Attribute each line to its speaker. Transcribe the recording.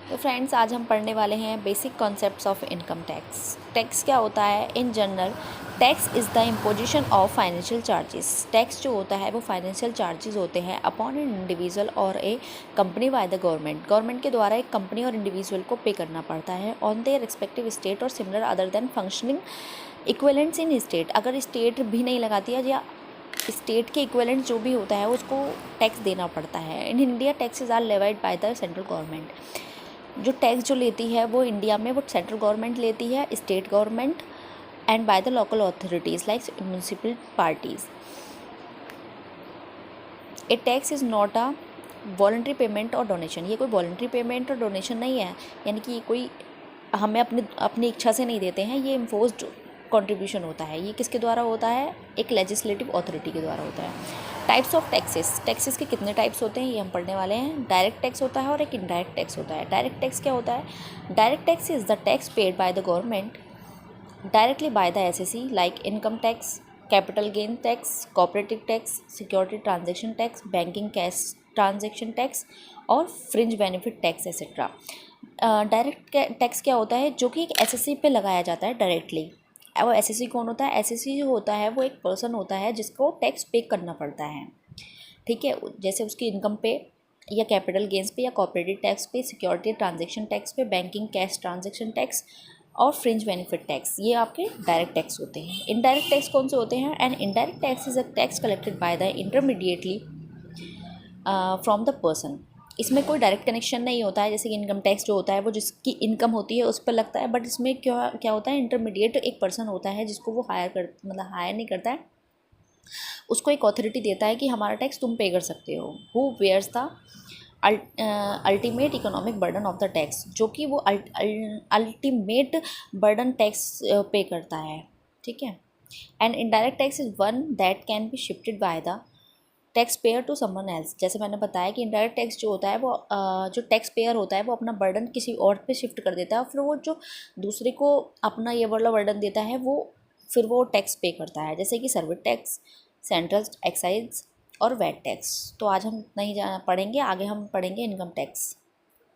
Speaker 1: तो फ्रेंड्स, आज हम पढ़ने वाले हैं basic concepts of income tax. Tax क्या होता है? In general, tax is the imposition of financial charges. Tax जो होता है वो फाइनेंशियल चार्जेस होते हैं अपॉन एन इंडिविजुअल और a company by the government. Government के द्वारा एक कंपनी और इंडिविजुअल को पे करना पड़ता है ऑन देयर रिस्पेक्टिव स्टेट और similar other than functioning equivalents इन स्टेट। अगर स्टेट भी नहीं लगाती है या स्टेट के इक्विवेलेंट जो भी होता है उसको टैक्स देना पड़ता है। In India taxes are levied by the central government. जो टैक्स जो लेती है वो इंडिया में वो सेंट्रल गवर्नमेंट लेती है, state government and by the local authorities like municipal parties. A tax is not a voluntary payment और डोनेशन। ये कोई वॉलंटरी पेमेंट और डोनेशन नहीं है, यानी कि ये कोई हमें अपनी इच्छा से नहीं देते हैं। ये इम्पोज्ड कंट्रीब्यूशन होता है। ये किसके द्वारा होता है? एक लेजिस्लेटिव अथॉरिटी के द्वारा होता है। Types of taxes. टैक्सेस के कितने टाइप्स होते हैं ये हम पढ़ने वाले हैं। डायरेक्ट टैक्स होता है और एक इनडायरेक्ट टैक्स होता है। डायरेक्ट टैक्स क्या होता है? Direct tax is the tax paid by the government directly by the SSC like income tax, capital gain tax, corporative tax, security transaction tax, banking cash transaction tax और fringe benefit tax etcetera. Direct tax क्या होता है? जो कि एक SSC पे लगाया जाता है डायरेक्टली। वो एसएससी कौन होता है? एसएससी जो होता है वो एक पर्सन होता है जिसको टैक्स पे करना पड़ता है, ठीक है। जैसे उसकी इनकम पे या कैपिटल गेंस पे या कॉर्पोरेटिव टैक्स पे, सिक्योरिटी ट्रांजैक्शन टैक्स पे, बैंकिंग कैश ट्रांजैक्शन टैक्स और फ्रिंज बेनिफिट टैक्स, ये आपके डायरेक्ट टैक्स होते हैं। इनडायरेक्ट टैक्स कौन से होते हैं? And indirect tax is a tax collected by the intermediately from the person. इसमें कोई डायरेक्ट कनेक्शन नहीं होता है। जैसे कि इनकम टैक्स जो होता है वो जिसकी इनकम होती है उस पर लगता है, बट इसमें क्या क्या होता है? इंटरमीडिएट एक पर्सन होता है जिसको वो हायर नहीं करता है, उसको एक अथॉरिटी देता है कि हमारा टैक्स तुम पे कर सकते हो। Who bears the ultimate economic burden of the tax, जो कि वो अल्टीमेट बर्डन टैक्स पे करता है, ठीक है। And indirect tax is one that can be shifted by the tax payer to someone else. जैसे मैंने बताया कि इनडायरेक्ट टैक्स जो होता है वो जो टैक्स पेयर होता है वो अपना बर्डन किसी और पे शिफ्ट कर देता है, और फिर वो जो दूसरे को अपना ये वाला बर्डन देता है वो फिर वो टैक्स पे करता है। जैसे कि सर्विस टैक्स, सेंट्रल एक्साइज और वैट टैक्स। तो आज हम नहीं पढ़ेंगे, आगे हम पढ़ेंगे इनकम टैक्स।